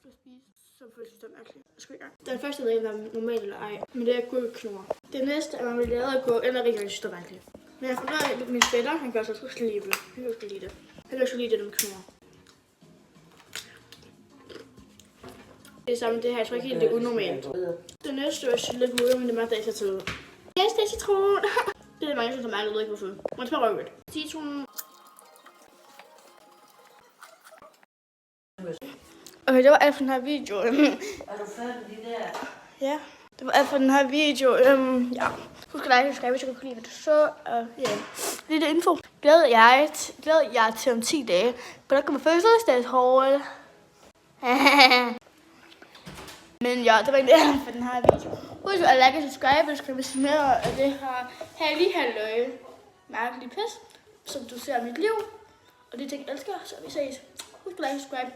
skal spise, så føles det mærkeligt. Den første ved ikke, om det er normalt eller ej, men det er gurkeknor. Det næste er, man vil lade at gå, eller ikke, jeg synes, det er mærkeligt. Men jeg har fundet ud af, at min fætter, han gør så også lide det. Han kan også lide det. Han kan også lide det med knor. Det er samme det her, jeg tror ikke helt, det er unormalt. Det næste er chili gurke, men det er meget dag til. Yes, det er citron. Det er mange, som er mærkeligt, jeg ved ikke hvorfor. Man smager røvet. Citron. Okay, det var alt for den her video. Er du færdig der? Ja, det var alt for den her video. Ja. Husk at like og subscribe, hvis I kunne lide det. Så ja, lidt info. Glæder jeg til om 10 dage. For der kommer fødselsdagshaul. Men ja, det var egentlig alt for den her video. Husk at like og subscribe, hvis I vil mere af det her herlige halløj. Mærkelige pis, som du ser i mit liv. Og det ting, jeg elsker, så vi ses. Husk at like og subscribe.